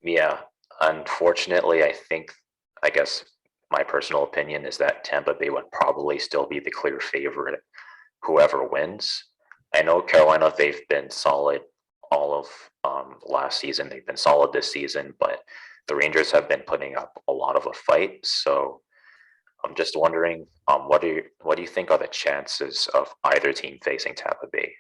Yeah, unfortunately, I guess my personal opinion is that Tampa Bay would probably still be the clear favorite, whoever wins. I know Carolina, they've been solid all of last season. They've been solid this season, but the Rangers have been putting up a lot of a fight. So I'm just wondering, what do you think are the chances of either team facing Tampa Bay?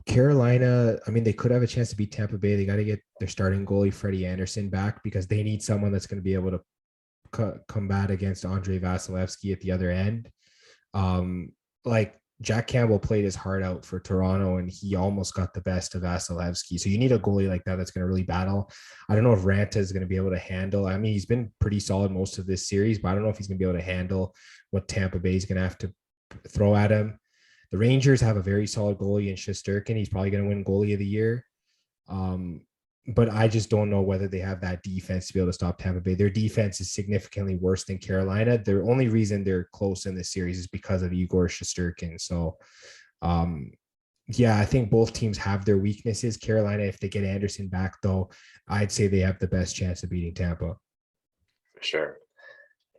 Carolina, I mean, they could have a chance to beat Tampa Bay. They got to get their starting goalie Freddie Anderson back because they need someone that's going to be able to combat against Andrei Vasilevsky at the other end. Like Jack Campbell played his heart out for Toronto and he almost got the best of Vasilevsky. So you need a goalie like that that's going to really battle. I don't know if Ranta is going to be able to handle. I mean, he's been pretty solid most of this series, but I don't know if he's going to be able to handle what Tampa Bay is going to have to throw at him. The Rangers have a very solid goalie in Shesterkin. He's probably going to win goalie of the year. But I just don't know whether they have that defense to be able to stop Tampa Bay. Their defense is significantly worse than Carolina. The only reason they're close in this series is because of Igor Shesterkin. So, I think both teams have their weaknesses. Carolina, if they get Anderson back, though, I'd say they have the best chance of beating Tampa. For sure.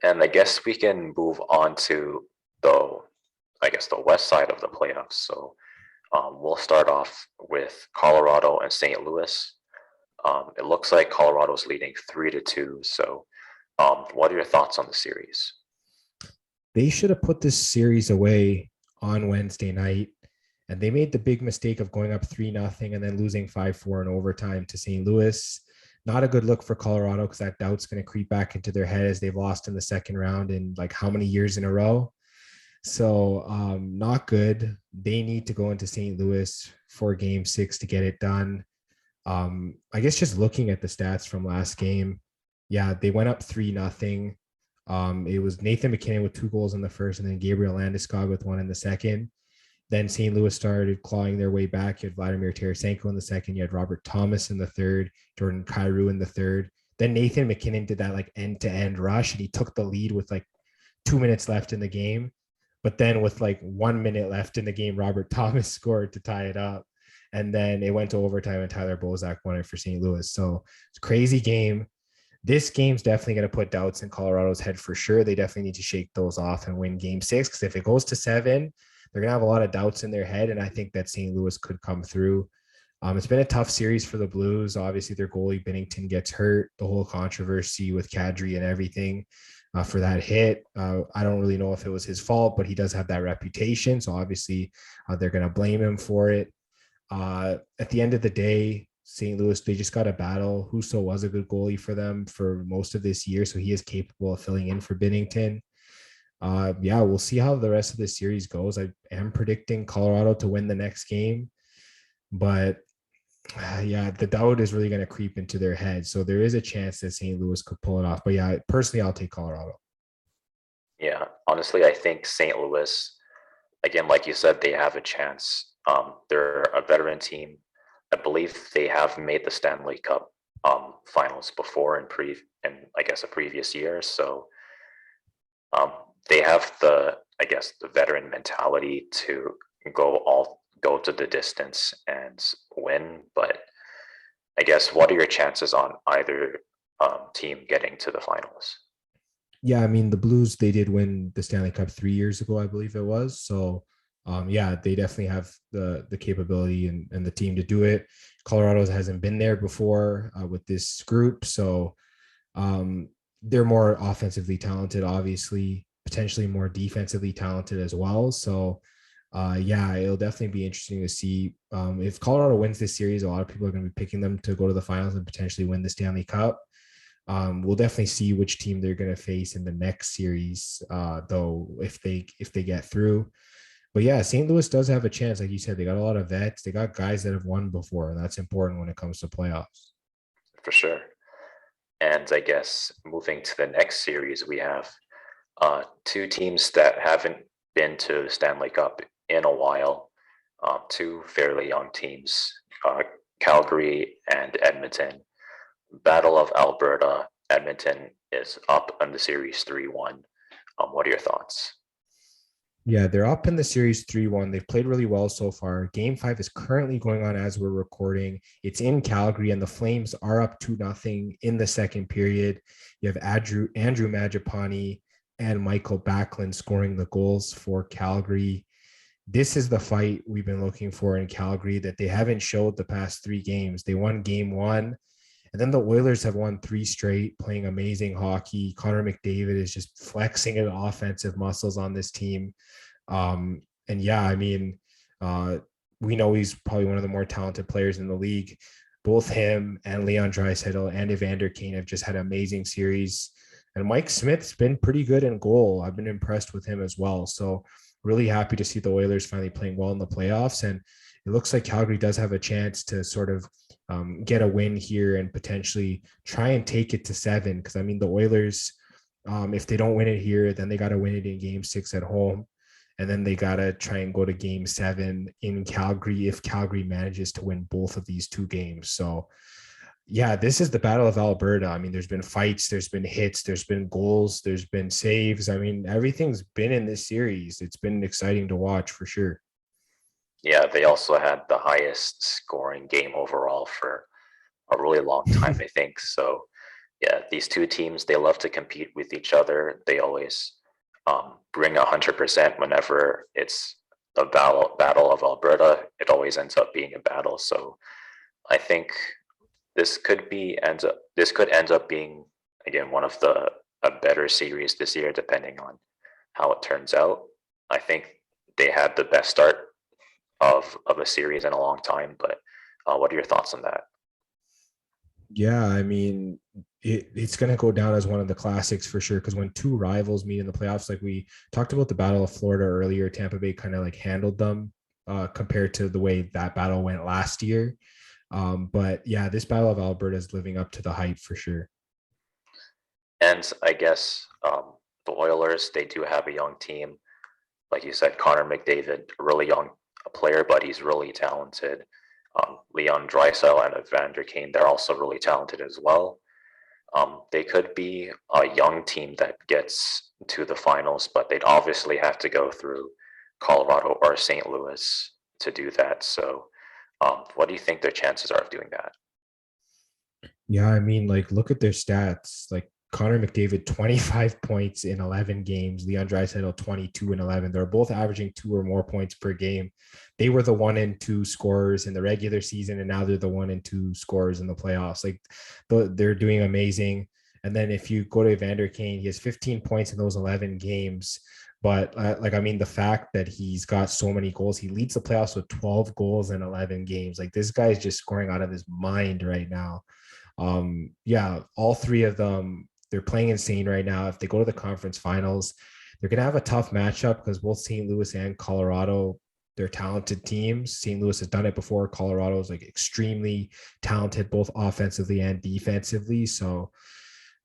And I guess we can move on to the west side of the playoffs. So we'll start off with Colorado and St. Louis. It looks like Colorado's leading 3-2. So what are your thoughts on the series? They should have put this series away on Wednesday night. And they made the big mistake of going up 3-0 and then losing 5-4 in overtime to St. Louis. Not a good look for Colorado because that doubt's going to creep back into their head as they've lost in the second round in like how many years in a row. So not good. They need to go into St. Louis for game 6 to get it done. I guess just looking at the stats from last game, they went up 3-0. It was Nathan McKinnon with 2 goals in the first and then Gabriel Landeskog with 1 in the second. Then St. Louis started clawing their way back. You had Vladimir Tarasenko in the second. You had Robert Thomas in the third, Jordan Kyrou in the third. Then Nathan McKinnon did that like end-to-end rush and he took the lead with like 2 minutes left in the game. But then with like 1 minute left in the game, Robert Thomas scored to tie it up. And then it went to overtime and Tyler Bozak won it for St. Louis. So it's a crazy game. This game's definitely going to put doubts in Colorado's head for sure. They definitely need to shake those off and win game 6 because if it goes to 7, they're going to have a lot of doubts in their head. And I think that St. Louis could come through. It's been a tough series for the Blues. Obviously, their goalie Binnington gets hurt. The whole controversy with Kadri and everything for that hit. I don't really know if it was his fault, but he does have that reputation. So obviously, they're going to blame him for it. At the end of the day, St. Louis, they just got a battle. Husso was a good goalie for them for most of this year, so he is capable of filling in for Binnington. Yeah, we'll see how the rest of the series goes. I am predicting Colorado to win the next game, but yeah, the doubt is really going to creep into their head. So there is a chance that St. Louis could pull it off. But yeah, personally, I'll take Colorado. Yeah, honestly, I think St. Louis, again, like you said, they have a chance. They're a veteran team. I believe they have made the Stanley Cup finals before in I guess a previous year. So um, they have I guess the veteran mentality to go to the distance and win. But I guess what are your chances on either team getting to the finals? Yeah, I mean the Blues, they did win the Stanley Cup 3 years ago, I believe it was. So yeah, they definitely have the capability and the team to do it. Colorado hasn't been there before with this group, so um, they're more offensively talented, obviously, potentially more defensively talented as well. So yeah, it'll definitely be interesting to see if Colorado wins this series. A lot of people are going to be picking them to go to the finals and potentially win the Stanley Cup. We'll definitely see which team they're going to face in the next series, though, if they get through. But yeah, St. Louis does have a chance. Like you said, they got a lot of vets. They got guys that have won before, and that's important when it comes to playoffs. For sure. And I guess moving to the next series, we have two teams that haven't been to the Stanley Cup in a while, two fairly young teams, Calgary and Edmonton. Battle of Alberta. Edmonton is up on the series 3-1. What are your thoughts? Yeah, they're up in the series 3-1. They've played really well so far. Game 5 is currently going on as we're recording. It's in Calgary, and the Flames are up 2-0 in the second period. You have Andrew Majapani and Michael Backlund scoring the goals for Calgary. This is the fight we've been looking for in Calgary that they haven't showed the past 3 games. They won game 1, and then the Oilers have won 3 straight, playing amazing hockey. Connor McDavid is just flexing his offensive muscles on this team. And yeah, I mean, uh, we know he's probably one of the more talented players in the league. Both him and Leon Draisaitl and Evander Kane have just had amazing series. And Mike Smith's been pretty good in goal. I've been impressed with him as well. So really happy to see the Oilers finally playing well in the playoffs. And it looks like Calgary does have a chance to sort of get a win here and potentially try and take it to 7. Because I mean, the Oilers, if they don't win it here, then they got to win it in game 6 at home. And then they got to try and go to game 7 in Calgary if Calgary manages to win both of these 2 games. So, yeah, this is the Battle of Alberta. I mean, there's been fights, there's been hits, there's been goals, there's been saves. I mean, everything's been in this series. It's been exciting to watch for sure. Yeah, they also had the highest scoring game overall for a really long time, I think. So, yeah, these two teams, they love to compete with each other. They always bring 100% whenever it's a battle of Alberta. It always ends up being a battle. So I think this could end up being again one of a better series this year, depending on how it turns out. I think they had the best start of a series in a long time. But what are your thoughts on that? Yeah, I mean, it's going to go down as one of the classics for sure. Because when two rivals meet in the playoffs, like we talked about the Battle of Florida earlier, Tampa Bay kind of like handled them compared to the way that battle went last year. But yeah, this Battle of Alberta is living up to the hype for sure. And I guess the Oilers, they do have a young team. Like you said, Connor McDavid, a really young player, but he's really talented. Leon Draisaitl and Evander Kane, they're also really talented as well. They could be a young team that gets to the finals, but they'd obviously have to go through Colorado or St. Louis to do that. So, what do you think their chances are of doing that? Yeah, I mean, like, look at their stats. Like Connor McDavid, 25 points in 11 games. Leon Draisaitl, 22 and 11. They're both averaging 2 or more points per game. They were the 1 and 2 scorers in the regular season, and now they're the 1 and 2 scorers in the playoffs. Like, they're doing amazing. And then if you go to Evander Kane, he has 15 points in those 11 games. But like, I mean, the fact that he's got so many goals, he leads the playoffs with 12 goals in 11 games. Like, this guy's just scoring out of his mind right now. Yeah, all 3 of them, they're playing insane right now. If they go to the conference finals, they're going to have a tough matchup because both St. Louis and Colorado, they're talented teams. St. Louis has done it before. Colorado is like extremely talented, both offensively and defensively. So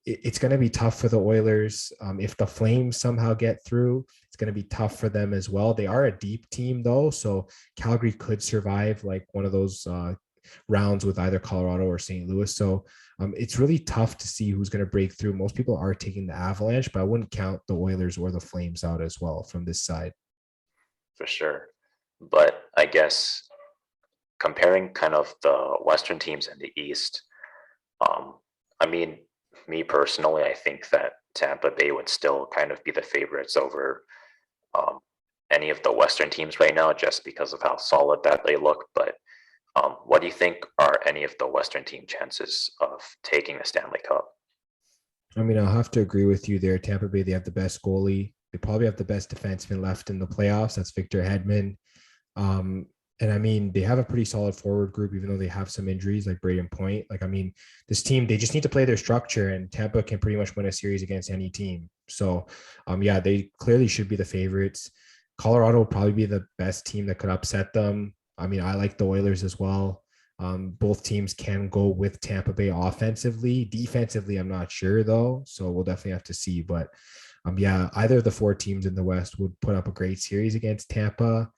it's going to be tough for the Oilers. If the Flames somehow get through, it's going to be tough for them as well. They are a deep team though, so Calgary could survive like one of those rounds with either Colorado or St. Louis. So it's really tough to see who's going to break through. Most people are taking the Avalanche, but I wouldn't count the Oilers or the Flames out as well from this side. For sure. But I guess comparing kind of the Western teams and the East, I mean, me personally, I think that Tampa Bay would still kind of be the favorites over um, any of the Western teams right now, just because of how solid that they look. But what do you think are any of the Western team chances of taking the Stanley Cup? I mean, I'll have to agree with you there. Tampa Bay, they have the best goalie. They probably have the best defenseman left in the playoffs. That's Victor Hedman. Um, and I mean, they have a pretty solid forward group, even though they have some injuries like Braden Point. Like, I mean, this team, they just need to play their structure, and Tampa can pretty much win a series against any team. So, yeah, they clearly should be the favorites. Colorado will probably be the best team that could upset them. I mean, I like the Oilers as well. Both teams can go with Tampa Bay offensively. Defensively, I'm not sure though. So we'll definitely have to see. But yeah, either of the four teams in the West would put up a great series against Tampa.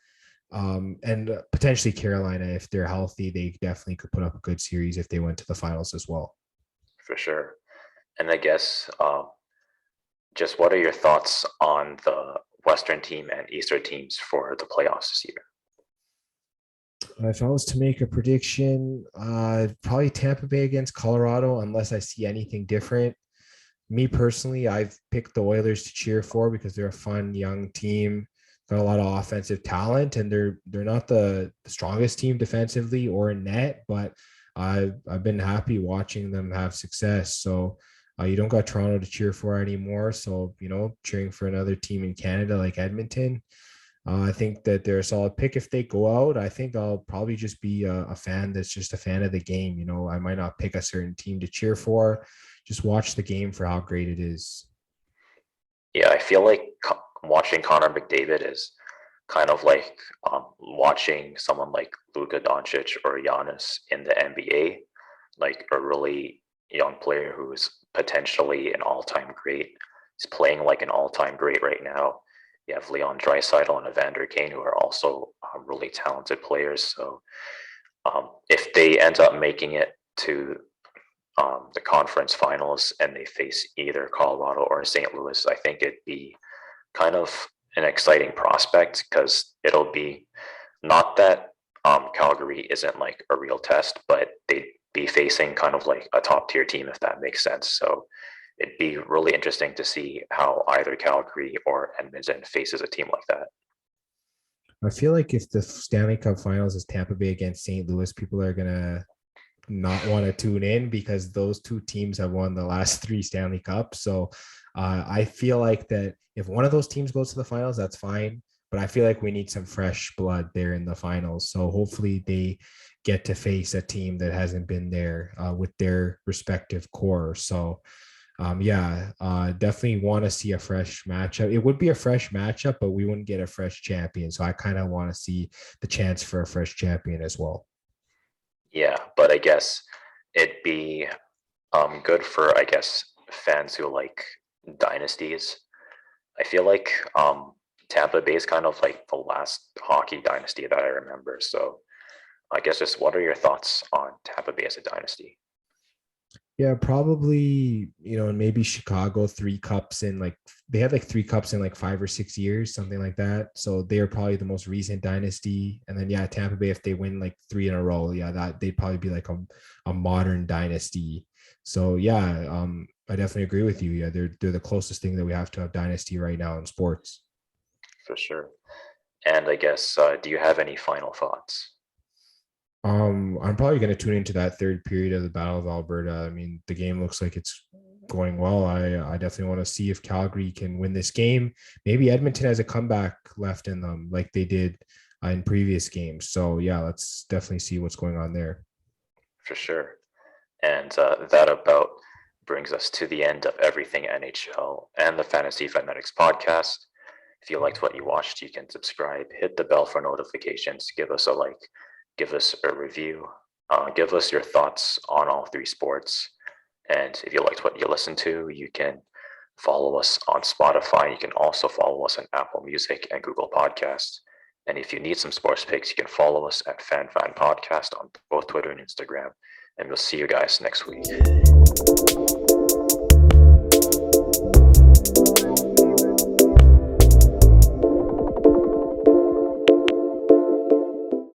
And potentially Carolina, if they're healthy, they definitely could put up a good series if they went to the finals as well. For sure. And I guess just what are your thoughts on the Western team and Eastern teams for the playoffs this year? If I was to make a prediction, probably Tampa Bay against Colorado, unless I see anything different. Me personally, I've picked the Oilers to cheer for because they're a fun young team, got a lot of offensive talent, and they're not the strongest team defensively or in net, but I've been happy watching them have success. So you don't got Toronto to cheer for anymore. So cheering for another team in Canada like Edmonton. I think that they're a solid pick. If they go out, I think I'll probably just be a fan that's just a fan of the game. I might not pick a certain team to cheer for. Just watch the game for how great it is. Yeah, I feel like watching Connor McDavid is kind of like watching someone like Luka Doncic or Giannis in the NBA, like a really young player who's potentially an all-time great. He's playing like an all-time great right now. You have Leon Draisaitl and Evander Kane, who are also really talented players. So if they end up making it to the conference finals and they face either Colorado or St. Louis, I think it'd be kind of an exciting prospect because it'll be not that Calgary isn't like a real test, but they'd be facing kind of like a top tier team, if that makes sense. So it'd be really interesting to see how either Calgary or Edmonton faces a team like that. I feel like if the Stanley Cup Finals is Tampa Bay against St. Louis, people are gonna not want to tune in because those two teams have won the last 3 Stanley Cups. So I feel like that if one of those teams goes to the finals, that's fine. But I feel like we need some fresh blood there in the finals. So hopefully they get to face a team that hasn't been there with their respective core. So definitely want to see a fresh matchup. It would be a fresh matchup, but we wouldn't get a fresh champion. So I kind of want to see the chance for a fresh champion as well. Yeah, but I guess it'd be good for, I guess, fans who like dynasties. I feel like Tampa Bay is kind of like the last hockey dynasty that I remember. So I guess just what are your thoughts on Tampa Bay as a dynasty? Yeah, probably, and maybe Chicago 3 cups in like they had like 3 cups in like 5 or 6 years, something like that. So they are probably the most recent dynasty. And then Tampa Bay, if they win like 3 in a row, that they'd probably be like a modern dynasty. So I definitely agree with you. Yeah, they're the closest thing that we have to a dynasty right now in sports. For sure. And I guess do you have any final thoughts? I'm probably going to tune into that third period of the Battle of Alberta. I mean, the game looks like it's going well. I definitely want to see if Calgary can win this game. Maybe Edmonton has a comeback left in them like they did in previous games. So let's definitely see what's going on there. For sure. And that about brings us to the end of everything NHL and the Fantasy Fanatics Podcast. If you liked what you watched, you can subscribe, hit the bell for notifications, give us a like, give us a review, give us your thoughts on all three sports. And if you liked what you listened to, you can follow us on Spotify. You can also follow us on Apple Music and Google Podcasts. And if you need some sports picks, you can follow us at FanFan Podcast on both Twitter and Instagram. And we'll see you guys next week.